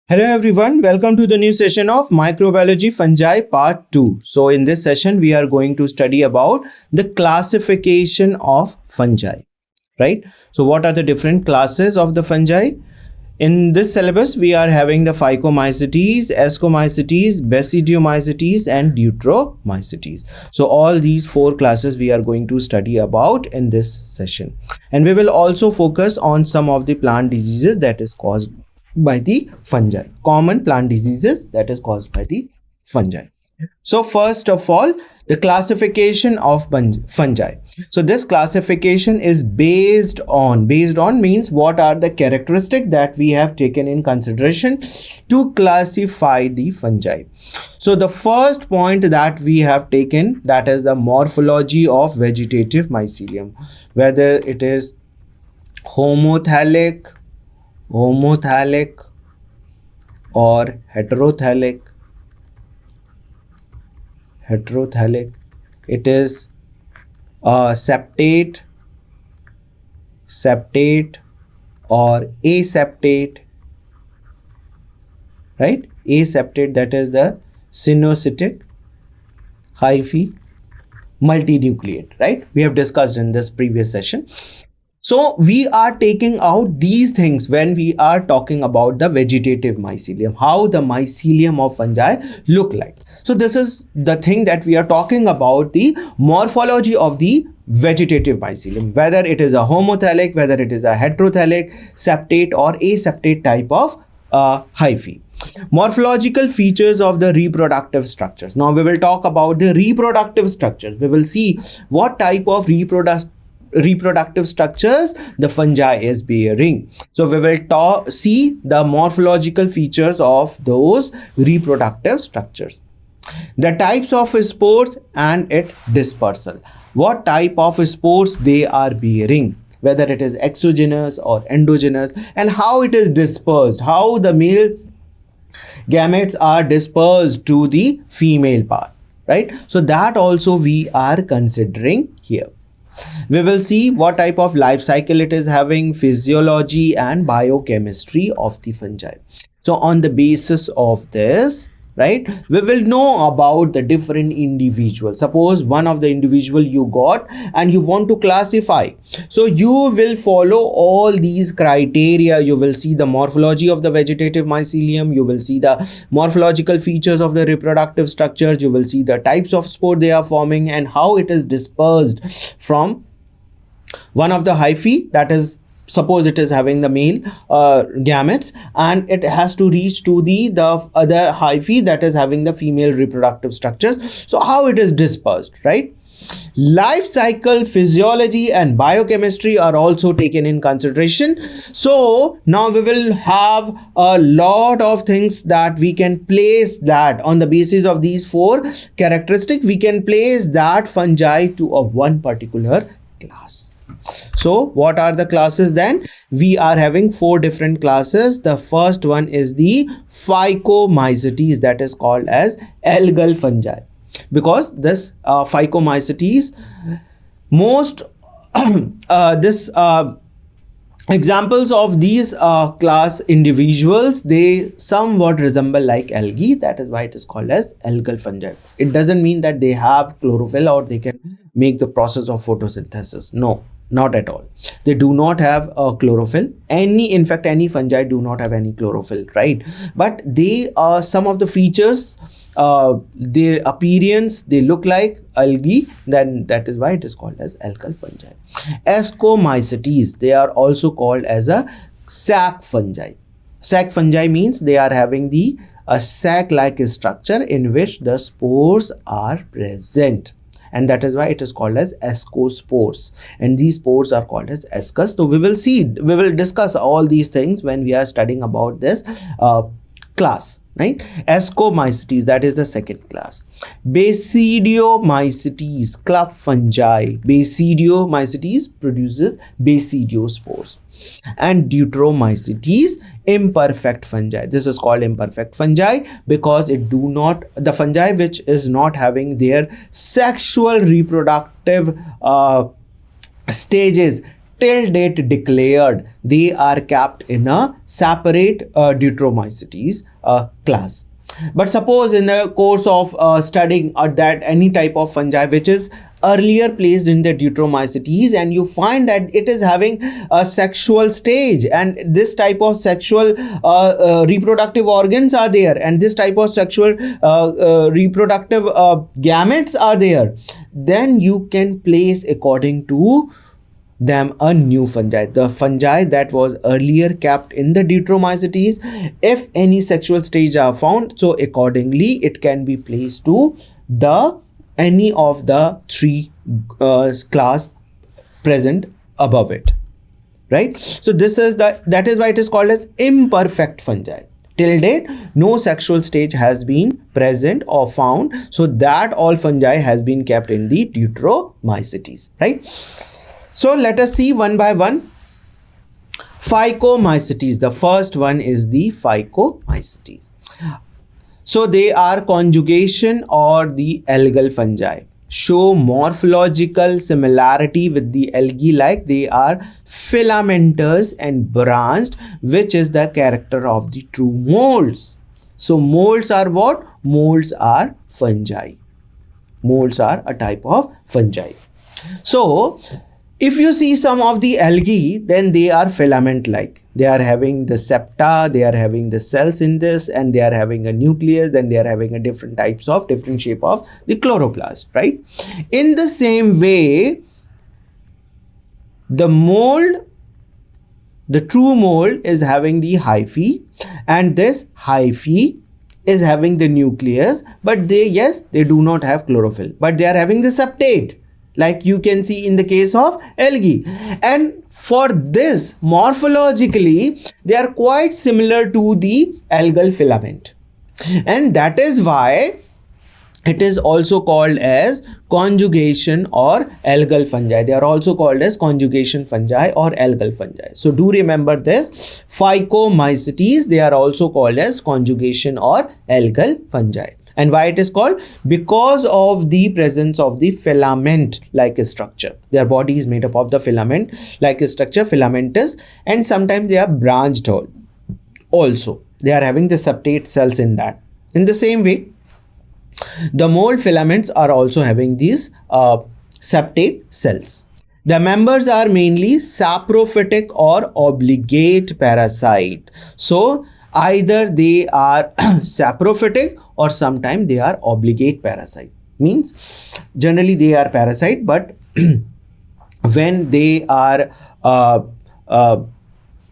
Hello everyone, welcome to the new session of Microbiology Fungi Part 2. So in this session, we are going to study about the classification of fungi, right? So what are the different classes of the fungi? In this syllabus, we are having the Phycomycetes, Ascomycetes, basidiomycetes and deuteromycetes. So all these four classes we are going to study about in this session. And we will also focus on some of the plant diseases that is caused by the fungi, common plant diseases that is caused by the fungi. So first of all, the classification of fungi. So this classification is based on means what are the characteristics that we have taken in consideration to classify the fungi. So the first point that we have taken, that is the morphology of vegetative mycelium, whether it is homothallic or heterothallic. It is septate or aseptate, right? Aseptate, that is the synocytic hyphae multinucleate, right? We have discussed in this previous session. So we are taking out these things when we are talking about the vegetative mycelium, how the mycelium of fungi look like. So this is the thing that we are talking about, the morphology of the vegetative mycelium, whether it is a homothallic, whether it is a heterothallic, septate or aseptate type of hyphae. Morphological features of the reproductive structures. Now we will talk about the reproductive structures. We will see what type of reproductive structures the fungi is bearing. So we will see the morphological features of those reproductive structures. The types of spores and its dispersal. What type of spores they are bearing, whether it is exogenous or endogenous, and how it is dispersed, how the male gametes are dispersed to the female part, right? So that also we are considering here. We will see what type of life cycle it is having, physiology and biochemistry of the fungi. So on the basis of this, right, we will know about the different individuals. Suppose one of the individual you got and you want to classify. So you will follow all these criteria. You will see the morphology of the vegetative mycelium. You will see the morphological features of the reproductive structures. You will see the types of spore they are forming and how it is dispersed from one of the hyphae, that is, suppose it is having the male gametes and it has to reach to the other hyphae that is having the female reproductive structures. So how it is dispersed, right? Life cycle, physiology and biochemistry are also taken in consideration. So now we will have a lot of things that we can place that on the basis of these four characteristics. We can place that fungi to a one particular class. So what are the classes then? We are having four different classes. The first one is the Phycomycetes, that is called as algal fungi, because this Phycomycetes, most examples of these class individuals, they somewhat resemble like algae. That is why it is called as algal fungi. It doesn't mean that they have chlorophyll or they can make the process of photosynthesis. No, not at all. They do not have a chlorophyll. In fact, any fungi do not have any chlorophyll, right? But they are some of the features, their appearance, they look like algae. Then that is why it is called as algal fungi. Ascomycetes, they are also called as a sac fungi. Sac fungi means they are having a sac-like structure in which the spores are present, and that is why it is called as ascospores, and these spores are called as ascus. So we will discuss all these things when we are studying about this class, right? Ascomycetes, that is the second class. Basidiomycetes, club fungi. Basidiomycetes produces basidiospores. And deuteromycetes, imperfect fungi. This is called imperfect fungi because the fungi which is not having their sexual reproductive stages till date declared, they are kept in a separate deuteromycetes class. But suppose in the course of studying that any type of fungi which is earlier placed in the deuteromycetes, and you find that it is having a sexual stage, and this type of sexual reproductive organs are there, and this type of sexual reproductive gametes are there, then you can place according to them a new fungi, the fungi that was earlier kept in the deuteromycetes. If any sexual stage are found, so accordingly it can be placed to the any of the three class present above it, right? So this is that is why it is called as imperfect fungi. Till date, no sexual stage has been present or found, so that all fungi has been kept in the deuteromycetes, right? So let us see one by one. Phycomycetes. The first one is the phycomycetes. So they are conjugation or the algal fungi. Show morphological similarity with the algae, like they are filamentous and branched, which is the character of the true molds. So molds are what? Molds are fungi. Molds are a type of fungi. So if you see some of the algae, then they are filament-like. They are having the septa, they are having the cells in this, and they are having a nucleus, then they are having a different shape of the chloroplast, right? In the same way, the mold, the true mold is having the hyphae, and this hyphae is having the nucleus, but they do not have chlorophyll, but they are having the septate, like you can see in the case of algae. And for this, morphologically, they are quite similar to the algal filament. And that is why it is also called as conjugation or algal fungi. They are also called as conjugation fungi or algal fungi. So do remember this. Phycomycetes, they are also called as conjugation or algal fungi. And why it is called? Because of the presence of the filament-like structure. Their body is made up of the filament-like structure, filamentous, and sometimes they are branched also. They are having the septate cells in that. In the same way, the mold filaments are also having these septate cells. The members are mainly saprophytic or obligate parasite. So either they are saprophytic or sometimes they are obligate parasite. Means generally they are parasite, but when they are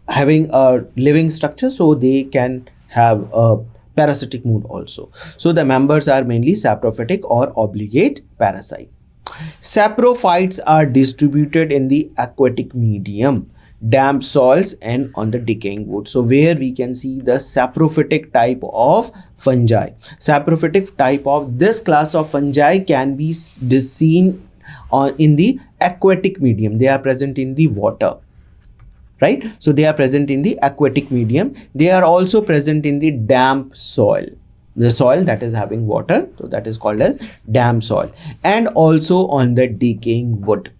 having a living structure, so they can have a parasitic mood also. So the members are mainly saprophytic or obligate parasite. Saprophytes are distributed in the aquatic medium, damp soils, and on the decaying wood. So where we can see the saprophytic type of fungi. Saprophytic type of this class of fungi can be seen in the aquatic medium. They are present in the water, right? So they are present in the aquatic medium. They are also present in the damp soil, the soil that is having water, so that is called as damp soil, and also on the decaying wood.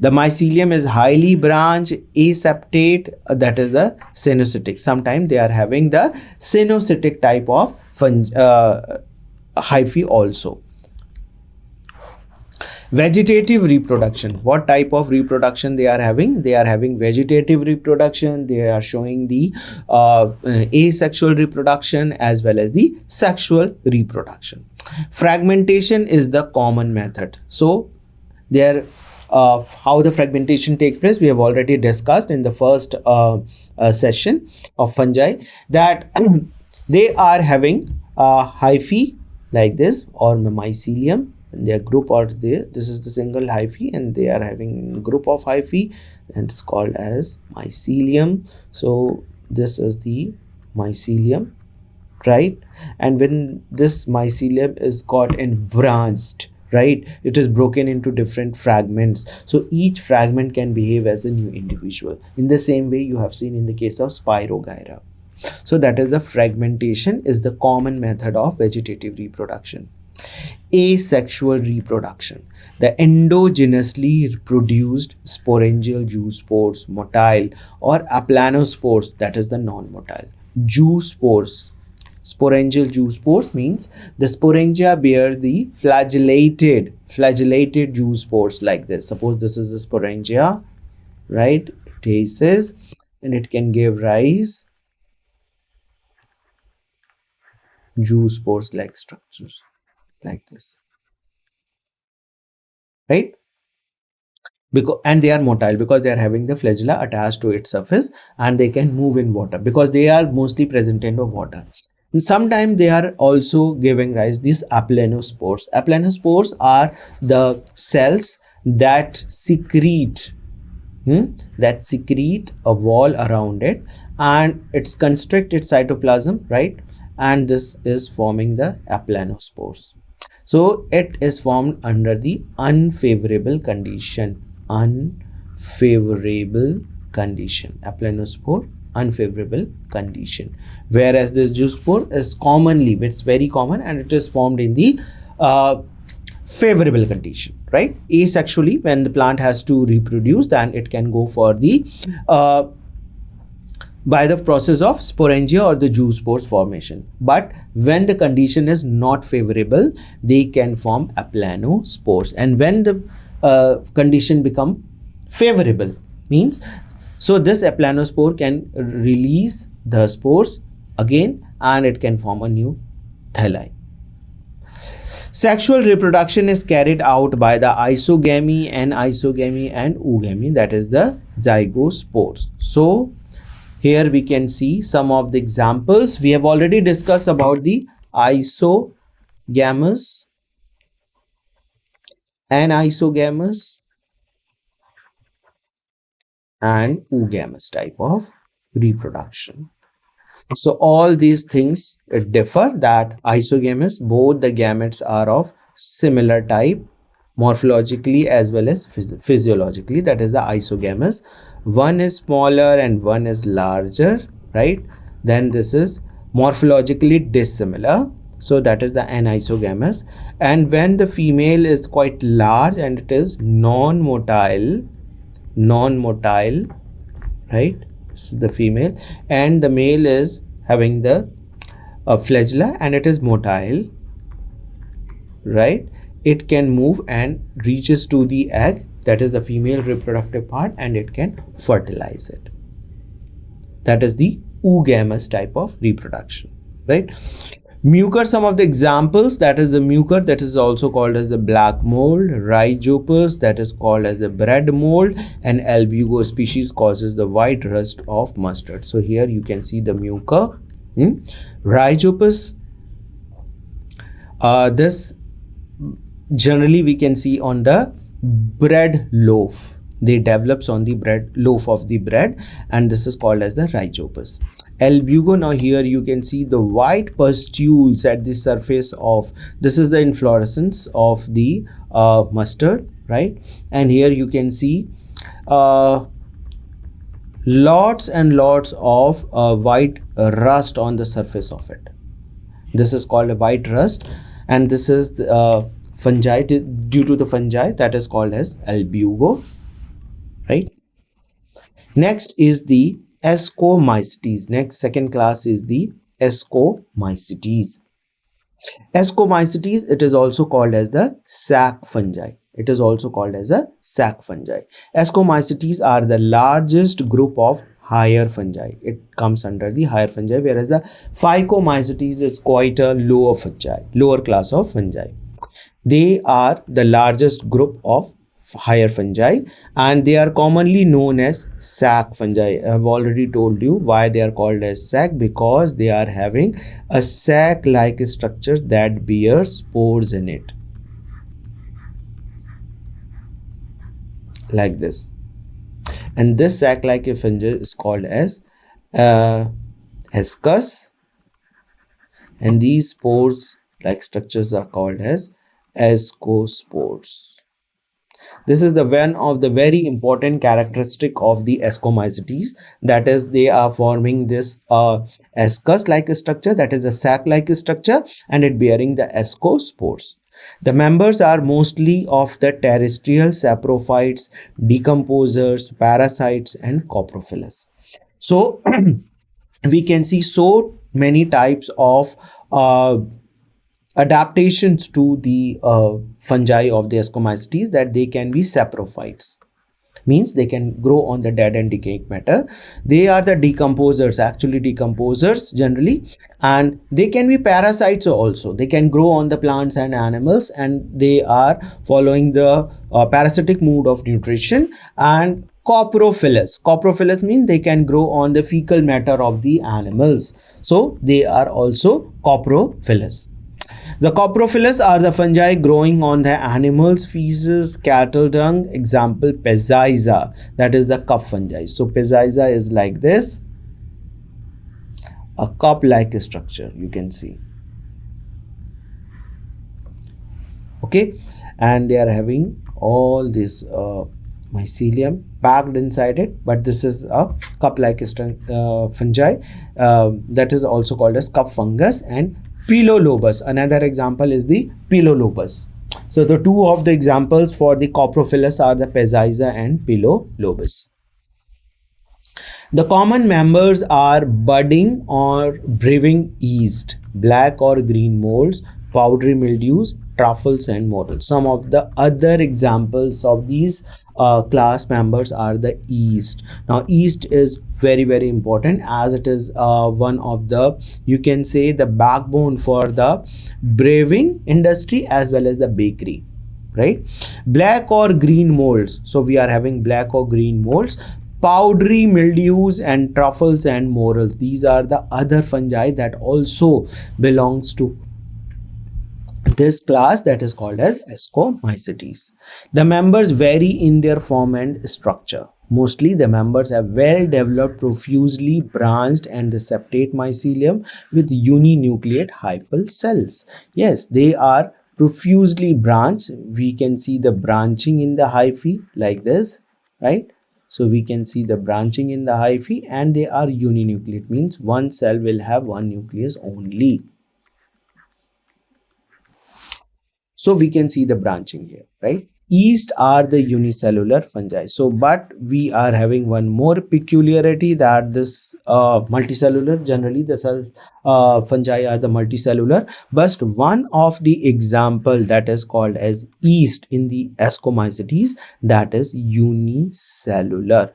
The mycelium is highly branched, aseptate, that is the cenocytic. Sometimes they are having the cenocytic type of hyphae also. Vegetative reproduction. What type of reproduction they are having? They are having vegetative reproduction. They are showing the asexual reproduction as well as the sexual reproduction. Fragmentation is the common method. So there how the fragmentation takes place, we have already discussed in the first session of fungi, that they are having hyphae like this, or mycelium, and their group are there. This is the single hyphae, and they are having group of hyphae, and it's called as mycelium. So this is the mycelium, right? And when this mycelium is got and branched, right, it is broken into different fragments. So each fragment can behave as a new individual. In the same way you have seen in the case of Spirogyra. So that is the fragmentation is the common method of vegetative reproduction. asexual reproduction. The endogenously produced sporangial zoospores, motile, or aplanospores, that is the non-motile. Zoospores. Sporangial zoospores means the sporangia bear the flagellated zoospores like this. Suppose this is the sporangia, right? It says, and it can give rise zoospores like structures like this, right? Because, and they are motile because they are having the flagella attached to its surface, and they can move in water because they are mostly present in the water. Sometimes they are also giving rise these aplanospores. Aplanospores are the cells that secrete a wall around it, and it's constrict its cytoplasm, right? And this is forming the aplanospores. So it is formed under the unfavorable condition. Aplanospore, unfavorable condition. Whereas this zoospore is commonly, it's very common, and it is formed in the favorable condition, right? Asexually, when the plant has to reproduce, then it can go for the by the process of sporangia or the zoospores formation. But when the condition is not favorable, they can form aplanospores. And when the condition become favorable, means so this aplanospore can release the spores again, and it can form a new thalli. Sexual reproduction is carried out by the isogamy, anisogamy, and oogamy, that is the zygospores. So here we can see some of the examples. We have already discussed about the isogamous, anisogamous, and oogamous type of reproduction. So all these things differ, that isogamous, both the gametes are of similar type morphologically as well as physiologically, that is the isogamous. One is smaller and one is larger, right? Then this is morphologically dissimilar, so that is the anisogamous. And when the female is quite large and it is non-motile, right? This is the female, and the male is having the flagella and it is motile, right? It can move and reaches to the egg, that is the female reproductive part, and it can fertilize it. That is the oogamous type of reproduction, right? Mucor, some of the examples, that is the mucor that is also called as the black mold, rhizopus that is called as the bread mold, and albugo species causes the white rust of mustard. So here you can see the mucor. Rhizopus, this generally we can see on the bread loaf. They develops on the bread loaf of the bread, and this is called as the rhizopus. Albugo, now here you can see the white pustules at the surface of, this is the inflorescence of the mustard, right? And here you can see lots and lots of white rust on the surface of it. This is called a white rust, and this is the fungi, due to the fungi, that is called as albugo, right? Next is the ascomycetes. Next, second class is the ascomycetes. Ascomycetes, it is also called as the sac fungi. It is also called as a sac fungi. Ascomycetes are the largest group of higher fungi. It comes under the higher fungi, whereas the Phycomycetes is quite a lower class of fungi. They are the largest group of higher fungi, and they are commonly known as sac fungi. I have already told you why they are called as sac, because they are having a sac-like structure that bears spores in it, like this. And this sac-like fungi is called as ascus, and these spores like structures are called as ascospores. This is the one of the very important characteristic of the ascomycetes, that is they are forming this ascus like structure, that is a sac like structure, and it bearing the ascospores. The members are mostly of the terrestrial saprophytes, decomposers, parasites, and coprophilus. So we can see so many types of adaptations to the fungi of the Ascomycetes, that they can be saprophytes, means they can grow on the dead and decaying matter. They are the decomposers, actually decomposers generally, and they can be parasites also. They can grow on the plants and animals, and they are following the parasitic mode of nutrition. And coprophilus means they can grow on the fecal matter of the animals, so they are also coprophilus. The coprophilus are the fungi growing on the animal's feces, cattle dung. Example, Pezziza, that is the cup fungi. So Pezziza is like this, a cup-like structure, you can see. Okay, and they are having all this mycelium packed inside it, but this is a cup-like fungi that is also called as cup fungus. And Pilolobus, another example is the Pilolobus. So the two of the examples for the coprophilus are the Pezziza and Pilolobus. The common members are budding or brewing yeast, black or green molds, powdery mildews, truffles, and morels. Some of the other examples of these class members are the yeast. Now yeast is very important, as it is one of the, you can say, the backbone for the brewing industry as well as the bakery, right? Black or green molds, so we are having black or green molds, powdery mildews, and truffles and morels. These are the other fungi that also belongs to this class, that is called as Ascomycetes. The members vary in their form and structure. Mostly the members have well developed, profusely branched and the septate mycelium with uninucleate hyphal cells. Yes, they are profusely branched. We can see the branching in the hyphae like this, right? So we can see the branching in the hyphae, and they are uninucleate, means one cell will have one nucleus only. So we can see the branching here, right? Yeast are the unicellular fungi. So, but we are having one more peculiarity, that this multicellular, generally the cells fungi are the multicellular, but one of the example that is called as yeast in the Ascomycetes, that is unicellular.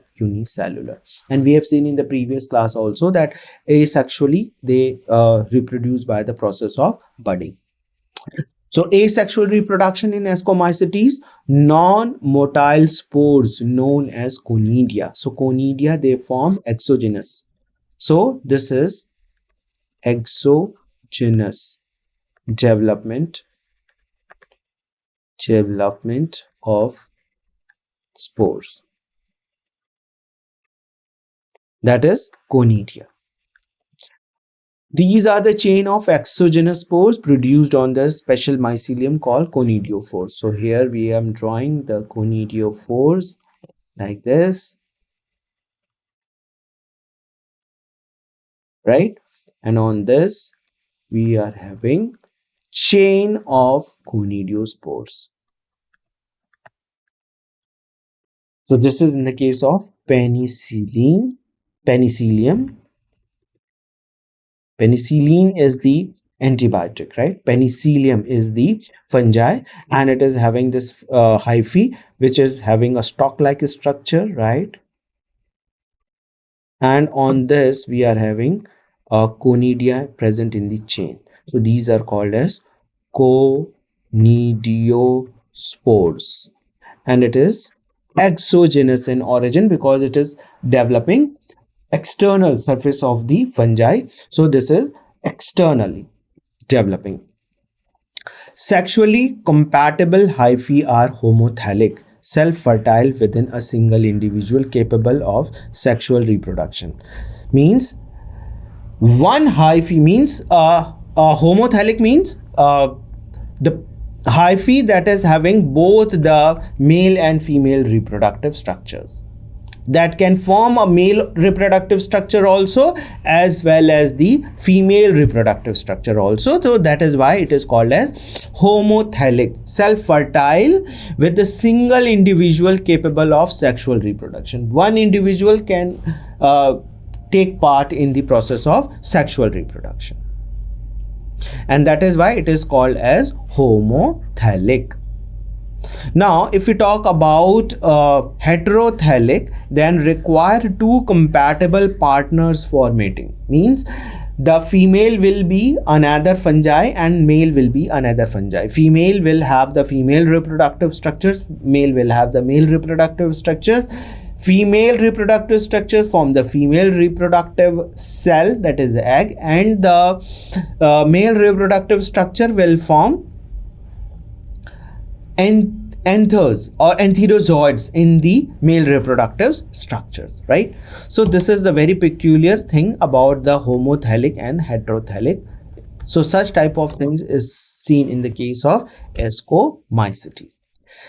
And we have seen in the previous class also that asexually they reproduce by the process of budding. So asexual reproduction in Ascomycetes, non-motile spores known as conidia. So conidia, they form exogenous. So this is exogenous development of spores. That is conidia. These are the chain of exogenous spores produced on the special mycelium called conidiophores. So here we am drawing the conidiophores like this, right? And on this we are having chain of conidiospores. So this is in the case of penicillium. Penicillin is the antibiotic, right? Penicillium is the fungi, and it is having this hyphae, which is having a stalk-like structure, right? And on this we are having a conidia present in the chain. So these are called as conidiospores, and it is exogenous in origin because it is developing external surface of the fungi. So this is externally developing. Sexually compatible hyphae are homothallic, self-fertile within a single individual, capable of sexual reproduction. Means one hyphae means homothallic means the hyphae that is having both the male and female reproductive structures. that can form a male reproductive structure also, as well as the female reproductive structure also. So that is why it is called as homothallic, self-fertile, with a single individual capable of sexual reproduction. One individual can take part in the process of sexual reproduction, and that is why it is called as homothallic. Now, if we talk about heterothallic, then require two compatible partners for mating. Means the female will be another fungi and male will be another fungi. Female will have the female reproductive structures, male will have the male reproductive structures. Female reproductive structures form the female reproductive cell, that is the egg, and the male reproductive structure will form anthers or entherozoids in the male reproductive structures, right? So this is the very peculiar thing about the homothallic and heterothallic. So such type of things is seen in the case of ascomycetes.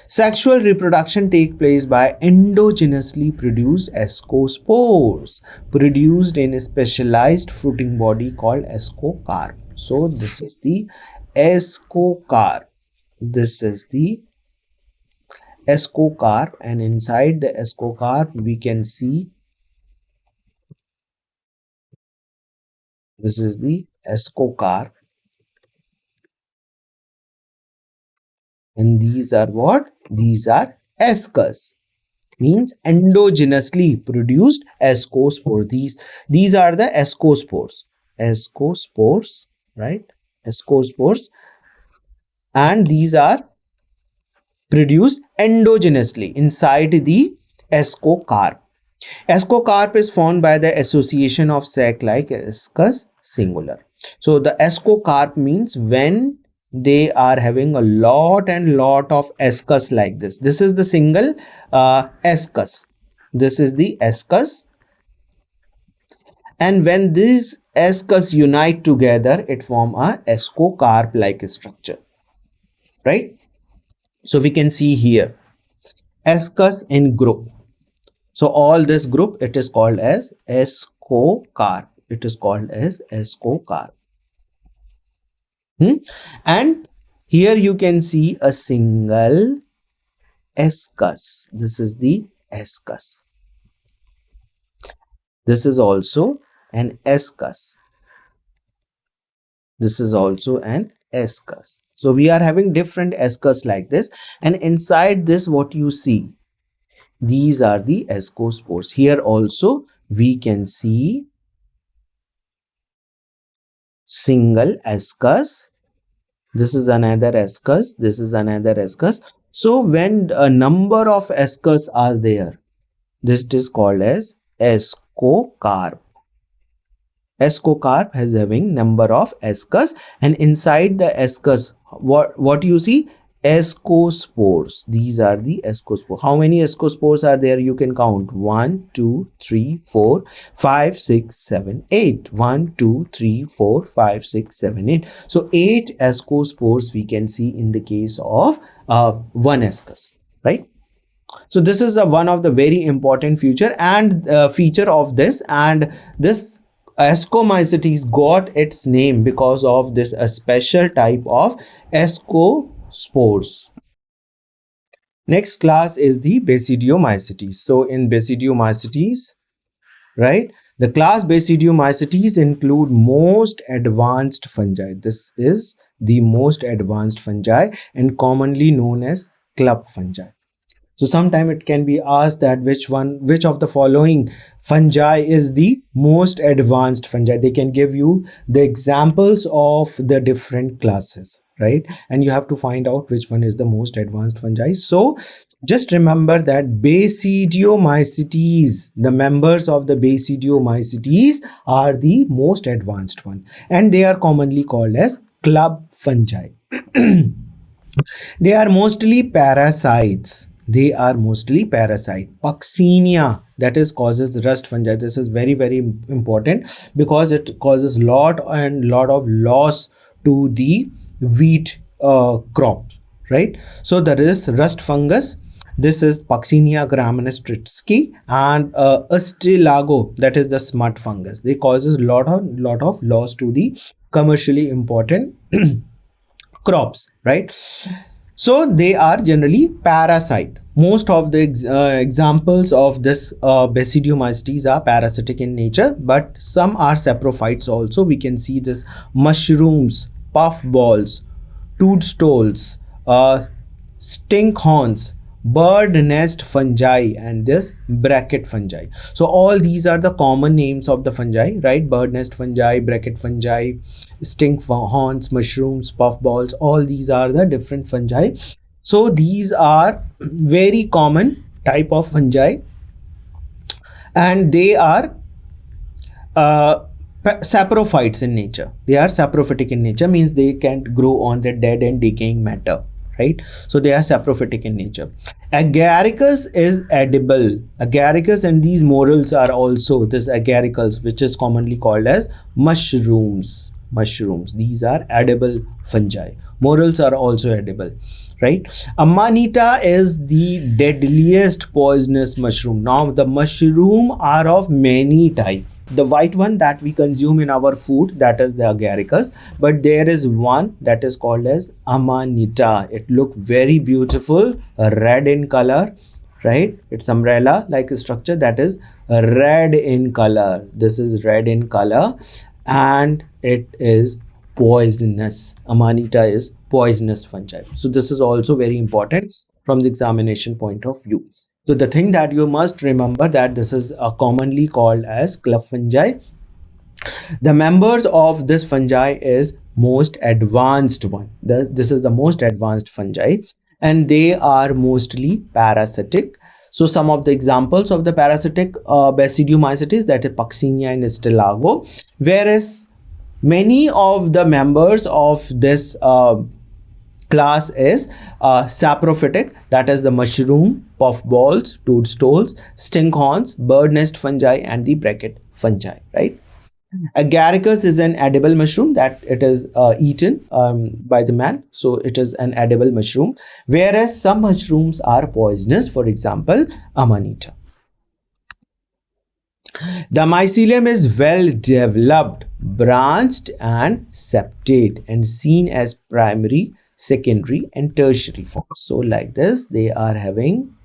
Sexual reproduction takes place by endogenously produced ascospores produced in a specialized fruiting body called ascocarp. So this is the ascocarp. This is the ascocarp, and inside the ascocarp we can see this is the ascocarp, and these are what? These are ascus, means endogenously produced ascospore. These are the ascospores, right? Ascospores, and these are produced endogenously inside the ascocarp. Ascocarp is formed by the association of sac-like ascus singular. So the ascocarp means when they are having a lot of ascus like this. This is the single ascus. This is the ascus. And when these ascus unite together, it form a ascocarp like structure, right? So we can see here ascus in group. So all this group, it is called as ascocarp. It is called as ascocarp. And here you can see a single ascus. This is the ascus. This is also an ascus. This is also an ascus. So we are having different ascus like this, and inside this what you see, these are the ascospores. Here also we can see single ascus. This is another ascus. This is another ascus. So when a number of ascus are there, this is called as ascocarp. Ascocarp has having number of ascus, and inside the ascus, what you see? Ascospores. These are the ascospores. How many ascospores are there? You can count 1, 2, 3, 4, 5, 6, 7, 8. 1, 2, 3, 4, 5, 6, 7, 8. So 8 ascospores we can see in the case of one ascus, right? So this is one of the very important feature of this, and this ascomycetes got its name because of this special type of ascospores. Next class is the basidiomycetes. So in basidiomycetes, right, the class basidiomycetes include most advanced fungi. This is the most advanced fungi and commonly known as club fungi. So sometime it can be asked that which of the following fungi is the most advanced fungi. They can give you the examples of the different classes, right? And you have to find out which one is the most advanced fungi. So just remember that basidiomycetes, the members of the basidiomycetes are the most advanced one, and they are commonly called as club fungi. They are mostly parasites. They are mostly parasite. Puccinia, that is causes rust fungi. This is very important because it causes lot of loss to the wheat crop, right? So there is rust fungus, This is Puccinia graminestritsky, and Astilago, that is the smut fungus. They causes lot of loss to the commercially important crops, right? So they are generally parasite. Most of the examples of this basidiomycetes are parasitic in nature, but some are saprophytes also. We can see this mushrooms, puffballs, toadstools, stink horns, bird nest fungi, and this bracket fungi. So all these are the common names of the fungi, right? Bird nest fungi, bracket fungi, stink horns, mushrooms, puffballs, all these are the different fungi. So these are very common type of fungi, and they are saprophytes in nature. They are saprophytic in nature, means they can't grow on the dead and decaying matter, right? So they are saprophytic in nature. Agaricus is edible. Agaricus and these morels are also this agaricals, which is commonly called as mushrooms. These are edible fungi. Morels are also edible, right? Amanita is the deadliest poisonous mushroom. Now the mushroom are of many types. The white one that we consume in our food, that is the agaricus, but there is one that is called as amanita. It look very beautiful, red in color, right? It's umbrella like a structure, that is red in color. This is red in color, and it is poisonous. Amanita is poisonous fungi. So this is also very important from the examination point of view. So the thing that you must remember, that this is commonly called as club fungi. The members of this fungi is most advanced one. This is the most advanced fungi, and they are mostly parasitic. So some of the examples of the parasitic basidiomycetes, that is Puccinia and Astilago, whereas many of the members of this class is saprophytic, that is the mushroom, puffballs, toadstools, stink horns, bird nest fungi, and the bracket fungi, right? Agaricus is an edible mushroom that it is eaten by the man, so it is an edible mushroom, whereas some mushrooms are poisonous, for example amanita. The mycelium is well developed, branched and septate, and seen as primary, secondary and tertiary forms. So like this, they are having,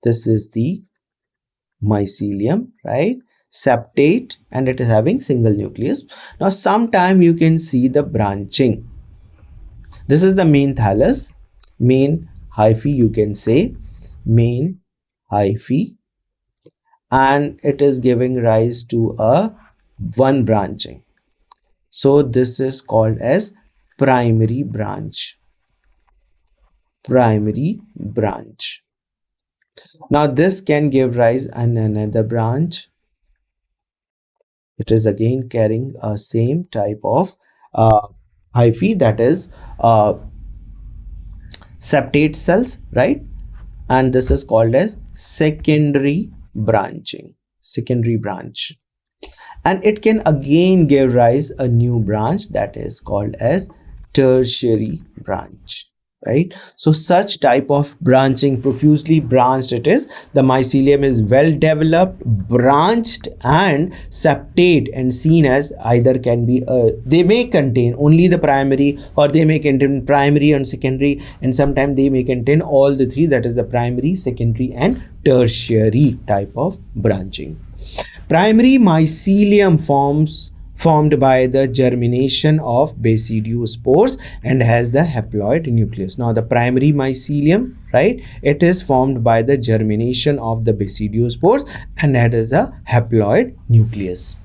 this is the mycelium, right? Septate, and it is having single nucleus. Now sometime you can see the branching. This is the main thallus, main hyphae, you can say main hyphae, and it is giving rise to a one branching. So this is called as primary branch. Primary branch. Now this can give rise an another branch. It is again carrying a same type of hyphae, that is septate cells, right? And this is called as secondary branching, secondary branch. And it can again give rise a new branch, that is called as tertiary branch, right? So such type of branching, profusely branched it is. The mycelium is well developed, branched and septate, and seen as either can be they may contain only the primary, or they may contain primary and secondary, and sometimes they may contain all the three, that is the primary, secondary and tertiary type of branching. Primary mycelium formed by the germination of basidiospores and has the haploid nucleus. Now the primary mycelium, right, it is formed by the germination of the basidiospores and that is a haploid nucleus.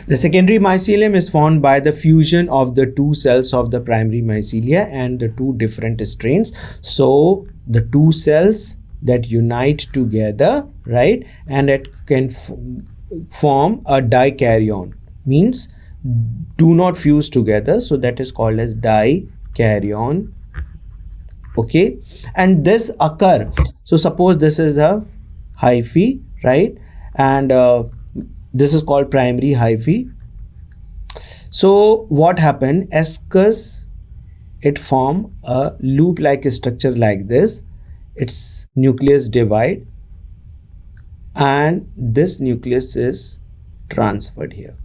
The secondary mycelium is formed by the fusion of the two cells of the primary mycelia and the two different strains. So the two cells that unite together, right, and it can form a dikaryon, means do not fuse together, so that is called as dikaryon. Okay, and this occur, so suppose this is a hyphae, right, and this is called primary hyphae. So what happened, ascus it form a loop like structure like this. Its nucleus divide and this nucleus is transferred here.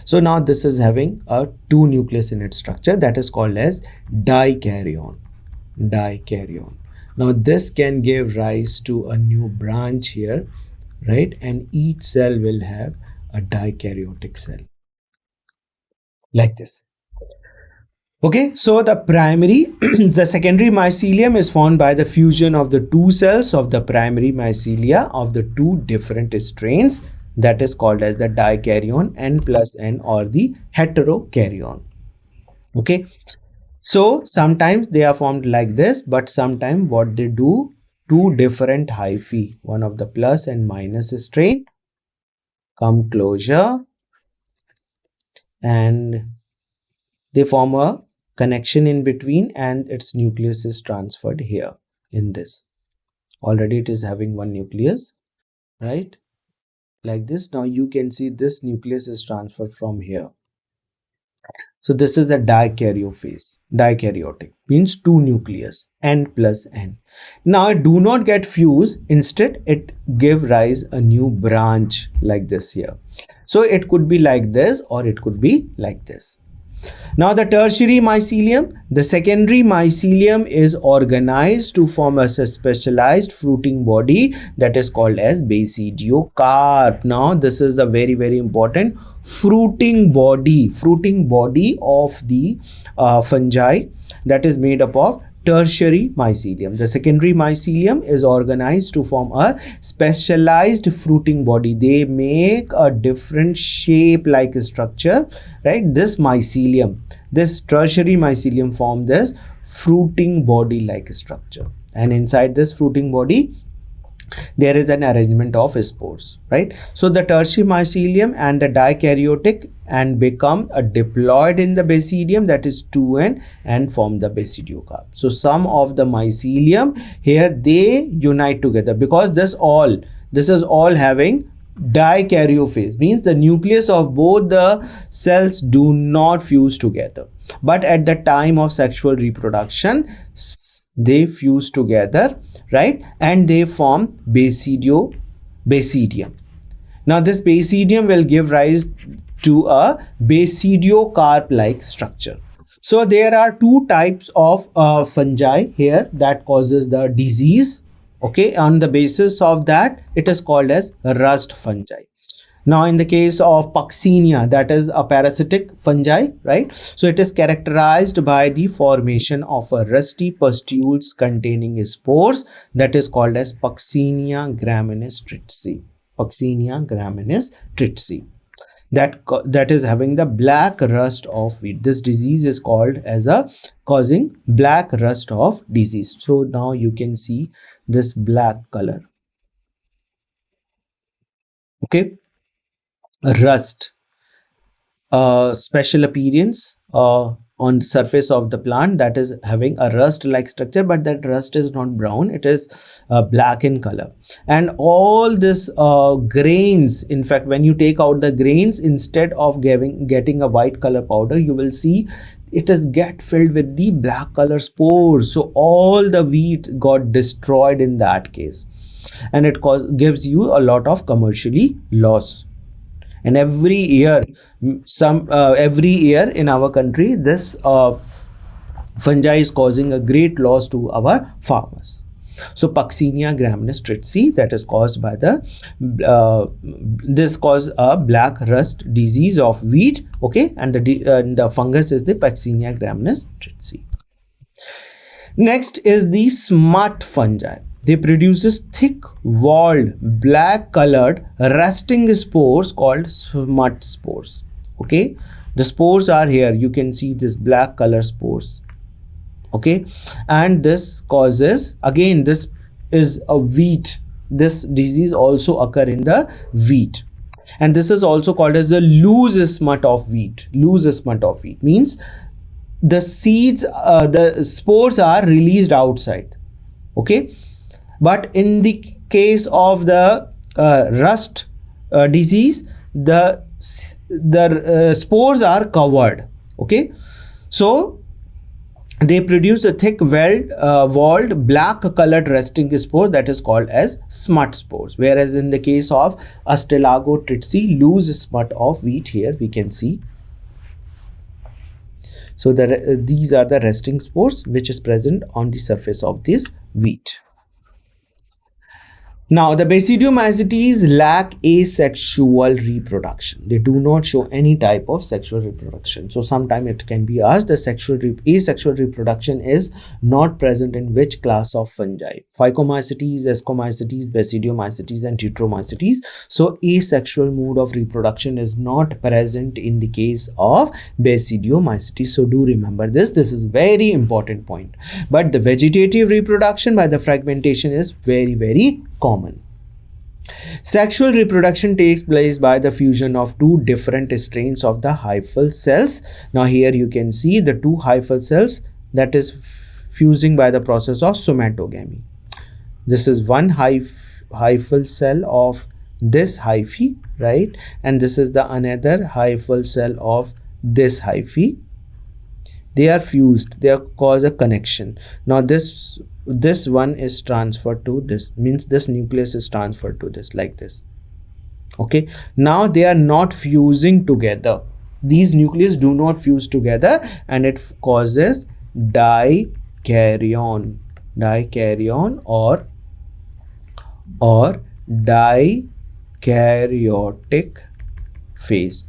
So now this is having a two nucleus in its structure, that is called as dikaryon. Now this can give rise to a new branch here, right? And each cell will have a dikaryotic cell like this. Okay, so the primary, the secondary mycelium is formed by the fusion of the two cells of the primary mycelia of the two different strains, that is called as the dikaryon N plus N or the heterokaryon. Okay, so sometimes they are formed like this, but sometimes what they do, two different hyphae, one of the plus and minus strain, come closer and they form a connection in between and its nucleus is transferred here in this. Already it is having one nucleus, right? Like this. Now you can see this nucleus is transferred from here. So this is a dikaryophase. Dikaryotic means two nucleus, N plus N. Now do not get fused. Instead, it give rise a new branch like this here. So it could be like this or it could be like this. Now the tertiary mycelium, the secondary mycelium is organized to form a specialized fruiting body that is called as basidiocarp. Now this is the very important fruiting body of the fungi that is made up of tertiary mycelium. The secondary mycelium is organized to form a specialized fruiting body. They make a different shape like structure, right? This mycelium, this tertiary mycelium form this fruiting body like structure, and inside this fruiting body there is an arrangement of spores, right? So the tertiary mycelium and the dikaryotic and become a diploid in the basidium, that is 2N, and form the basidiocarp. So some of the mycelium here they unite together because this is all having dikaryophase, means the nucleus of both the cells do not fuse together, but at the time of sexual reproduction they fuse together, right? And they form basidium. Now this basidium will give rise to a basidiocarp like structure. So there are two types of fungi here that causes the disease. Okay, on the basis of that it is called as rust fungi. Now in the case of Puccinia, that is a parasitic fungi, right? So it is characterized by the formation of a rusty pustules containing spores that is called as Puccinia graminis tritsi. That is having the black rust of wheat. This disease is called as a causing black rust of disease. So now you can see this black color. Okay, rust, special appearance on the surface of the plant that is having a rust like structure, but that rust is not brown, it is black in color. And all this grains, in fact when you take out the grains, instead of getting a white color powder, you will see it is get filled with the black color spores. So all the wheat got destroyed in that case, and it gives you a lot of commercially loss. And every year in our country this fungi is causing a great loss to our farmers. So Puccinia graminis tritsi, that is caused by this cause a black rust disease of wheat. Okay, and the fungus is the Puccinia graminis tritsi. Next is the smut fungi. They produces thick walled black colored resting spores called smut spores. Okay, the spores are here, you can see this black color spores. Okay, and this causes, again this is a wheat, this disease also occur in the wheat, and this is also called as the loose smut of wheat. Loose smut of wheat means the seeds, the spores are released outside. Okay, but in the case of the rust disease, the spores are covered Okay, so they produce a thick walled black colored resting spore that is called as smut spores, whereas in the case of Astellago tritsi, loose smut of wheat, here we can see. So these are the resting spores which is present on the surface of this wheat. Now, the basidiomycetes lack asexual reproduction. They do not show any type of sexual reproduction. So, sometime it can be asked, the asexual reproduction is not present in which class of fungi? Phycomycetes, Ascomycetes, basidiomycetes, and deuteromycetes. So, asexual mode of reproduction is not present in the case of basidiomycetes. So, do remember this. This is very important point. But the vegetative reproduction by the fragmentation is very, very common. Sexual reproduction takes place by the fusion of two different strains of the hyphal cells. Now here you can see the two hyphal cells that is fusing by the process of somatogamy. This is one hyphal cell of this hyphae, right? And this is the another hyphal cell of this hyphae. They are fused, they cause a connection. Now this one is transferred to this, means this nucleus is transferred to this, like this. Okay, now they are not fusing together. These nucleus do not fuse together, and it causes dikaryon or dikaryotic phase.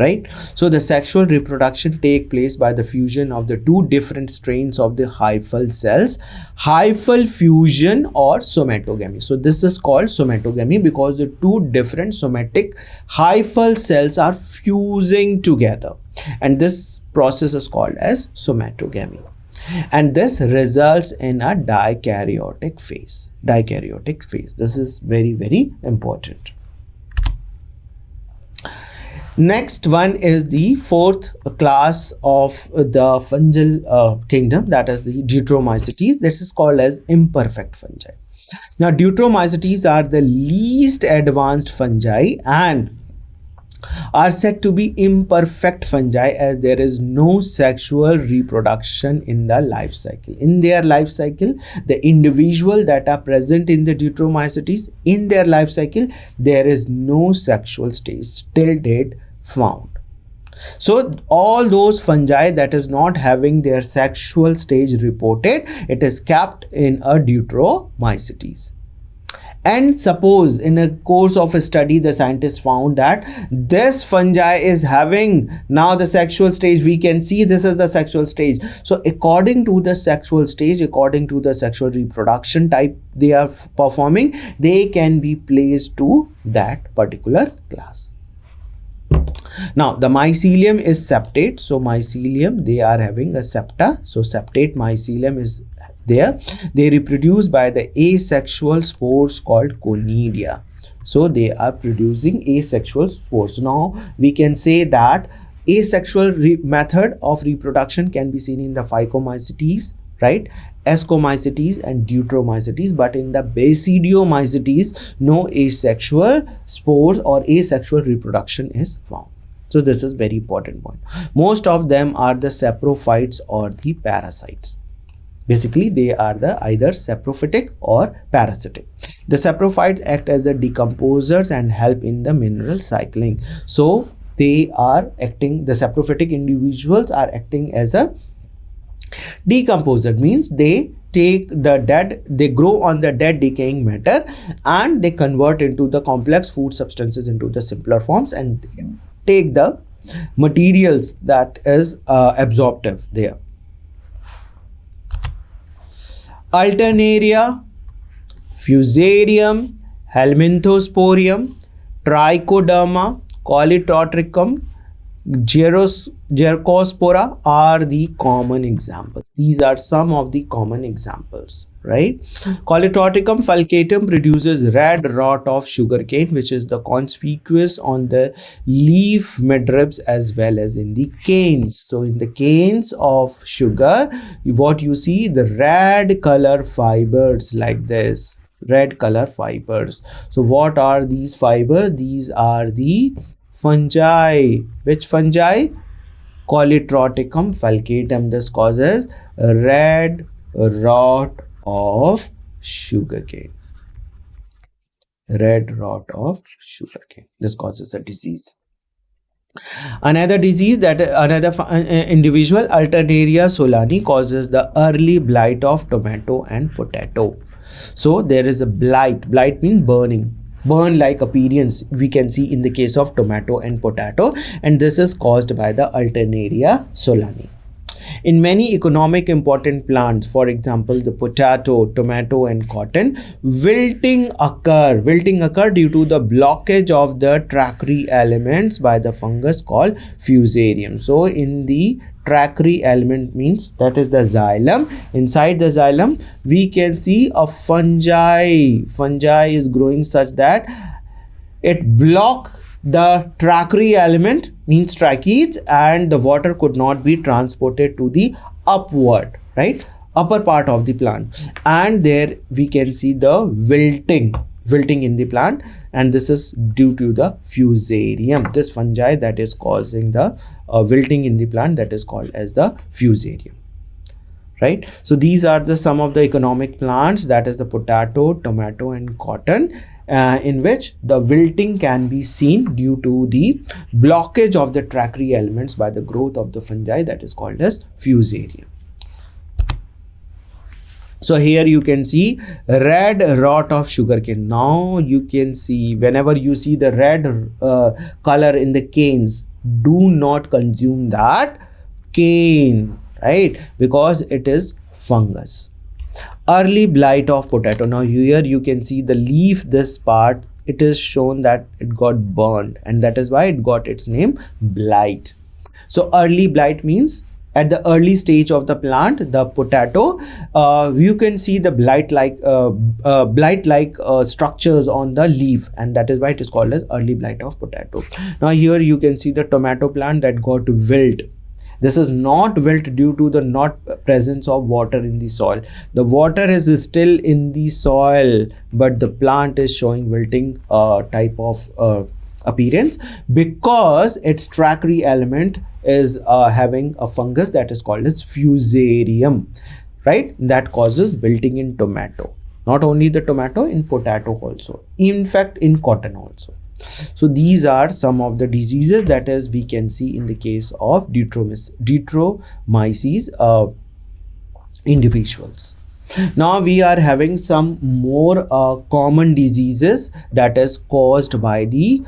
Right? So the sexual reproduction take place by the fusion of the two different strains of the hyphal cells, hyphal fusion or somatogamy. So this is called somatogamy because the two different somatic hyphal cells are fusing together, and this process is called as somatogamy. And this results in a dikaryotic phase. This is very, very important. Next one is the fourth class of the fungal kingdom, that is the deuteromycetes. This is called as imperfect fungi. Now deuteromycetes are the least advanced fungi and are said to be imperfect fungi as there is no sexual reproduction in the life cycle. In their life cycle, the individual that are present in the deuteromycetes, in their life cycle, there is no sexual stage till date found. So all those fungi that is not having their sexual stage reported, it is kept in a deuteromycetes. And suppose in a course of a study, the scientists found that this fungi is having now the sexual stage. We can see this is the sexual stage. So according to the sexual stage, according to the sexual reproduction type they are performing, they can be placed to that particular class. Now the mycelium is septate. So mycelium, they are having a septa. So septate mycelium is there. They reproduce by the asexual spores called conidia. So they are producing asexual spores. Now we can say that asexual method of reproduction can be seen in the Phycomycetes, right, Ascomycetes and Deuteromycetes, but in the basidiomycetes no asexual spores or asexual reproduction is found. So this is very important point. Most of them are the saprophytes or the parasites. Basically they are the either saprophytic or parasitic. The saprophytes act as the decomposers and help in the mineral cycling. So they are acting, the saprophytic individuals are acting as a decomposer, means they take the dead, they grow on the dead decaying matter and they convert into the complex food substances into the simpler forms and take the materials that is absorptive there. Alternaria, Fusarium, Helminthosporium, Trichoderma, Coleotrotricum, Gercospora are the common examples. These are some of the common examples, right? Coleotrotricum fulcatum produces red rot of sugarcane, which is the conspicuous on the leaf midribs as well as in the canes. So in the canes of sugar, what you see, the red color fibers like this, red color fibers. So what are these fibers? These are the fungi. Which fungi? Coleotroticum falcatum. This causes red rot of sugarcane. Red rot of sugarcane. This causes a disease. Another disease, that another individual, Alternaria solani, causes the early blight of tomato and potato. So there is a blight. Blight means burning, burn like appearance we can see in the case of tomato and potato, and this is caused by the Alternaria solani. In many economic important plants, for example the potato, tomato and cotton, wilting occur due to the blockage of the trachary elements by the fungus called fusarium. So in the trachary element means that is the xylem. Inside the xylem we can see a fungi is growing such that it block the trachary element, means trachetes, and the water could not be transported to the upward, right, upper part of the plant, and there we can see the wilting in the plant, and this is due to the fusarium. This fungi that is causing the wilting in the plant, that is called as the fusarium. Right, so these are the some of the economic plants, that is the potato, tomato and cotton, in which the wilting can be seen due to the blockage of the trachary elements by the growth of the fungi, that is called as fusarium. So here you can see red rot of sugarcane. Now you can see, whenever you see the red color in the canes, do not consume that cane, right, because it is fungus. Early blight of potato. Now here you can see the leaf, this part, it is shown that it got burned, and that is why it got its name blight. So early blight means at the early stage of the plant, the potato, you can see the blight like structures on the leaf, and that is why it is called as early blight of potato. Now here you can see the tomato plant that got wilt. This is not wilt due to the not presence of water in the soil. The water is still in the soil, but the plant is showing wilting type of appearance because its trachary element is having a fungus that is called as fusarium, right, that causes wilting in tomato. Not only the tomato, in potato also, in fact in cotton also. So these are some of the diseases that is we can see in the case of deuteromycetes individuals. Now we are having some more common diseases that is caused by the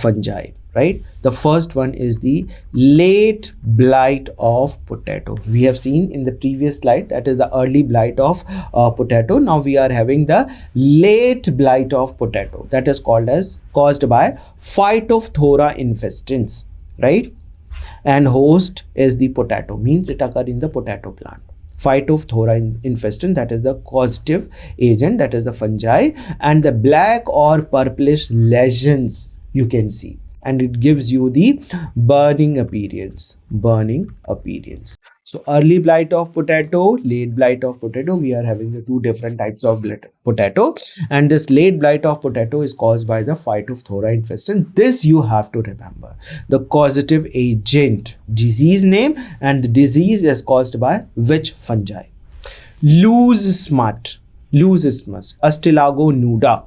fungi, right? The first one is the late blight of potato. We have seen in the previous slide that is the early blight of potato. Now we are having the late blight of potato, that is caused by Phytophthora infestans, right? And host is the potato, means it occurs in the potato plant. Phytophthora infestan, that is the causative agent, that is the fungi, and the black or purplish lesions you can see, and it gives you the burning appearance. So early blight of potato, late blight of potato, we are having the two different types of potato, and this late blight of potato is caused by the Phytophthora infestan. This you have to remember, the causative agent, disease name, and the disease is caused by which fungi. Loose smut, Astilago nuda,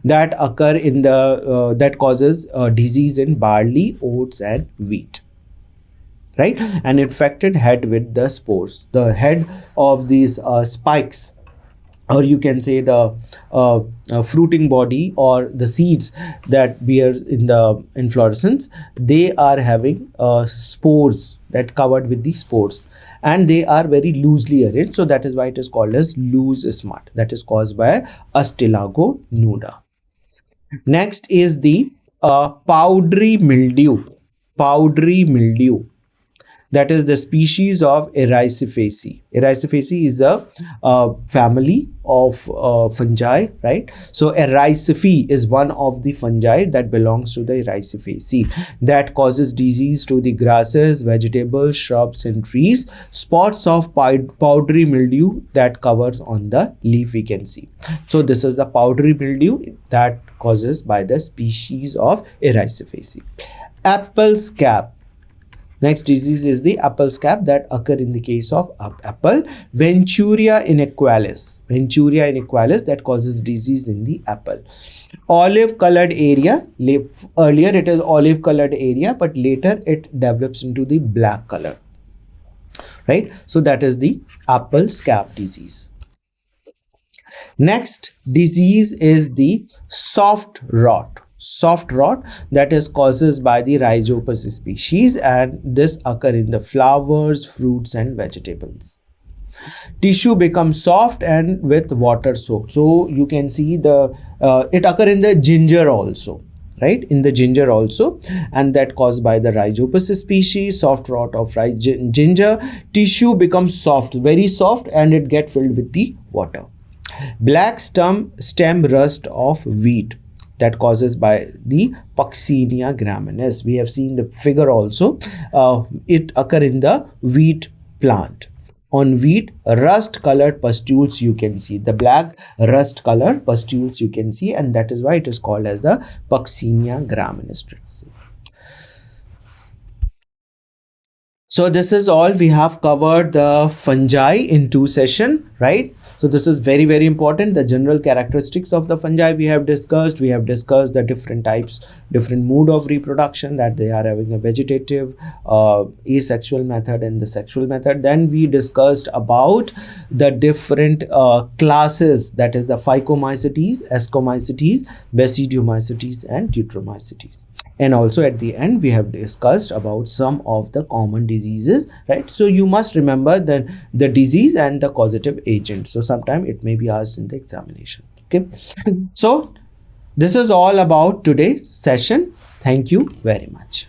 that occur in the that causes disease in barley, oats and wheat, right? An infected head with the spores, the head of these spikes, or you can say the fruiting body or the seeds that bears in the inflorescence, they are having spores that covered with the spores, and they are very loosely arranged, so that is why it is called as loose smut, that is caused by Astilago nuda. Next is the powdery mildew, that is the species of Ericephacea. Ericephacea is a family of fungi, right? So Ericephae is one of the fungi that belongs to the Ericephacea, that causes disease to the grasses, vegetables, shrubs and trees. Spots of powdery mildew that covers on the leaf we can see. So this is the powdery mildew that causes by the species of Ericephacea. Apple scab. Next disease is the apple scab that occur in the case of apple. Venturi inequalis. Venturi inequalis that causes disease in the apple. Olive colored area. Earlier it is olive colored area, but later it develops into the black color. Right? So that is the apple scab disease. Next disease is the soft rot. Soft rot that is causes by the Rhizopus species, and this occur in the flowers, fruits and vegetables. Tissue becomes soft and with water soaked. So you can see the it occur in the ginger also, right? In the ginger also, and that caused by the Rhizopus species. Soft rot of ginger. Tissue becomes soft, very soft, and it get filled with the water. Black stem rust of wheat that causes by the Puccinia graminis. We have seen the figure also. It occur in the wheat plant. On wheat, rust colored pustules you can see. The black rust colored pustules you can see, and that is why it is called as the Puccinia graminis. So this is all. We have covered the fungi in 2 sessions, right? So this is very, very important. The general characteristics of the fungi we have discussed. We have discussed the different types, different mode of reproduction, that they are having a vegetative, asexual method and the sexual method. Then we discussed about the different classes, that is the Phycomycetes, Ascomycetes, Basidiomycetes and Deuteromycetes. And also at the end we have discussed about some of the common diseases, right? So you must remember then the disease and the causative agent. So sometime it may be asked in the examination. Okay. So this is all about today's session. Thank you very much.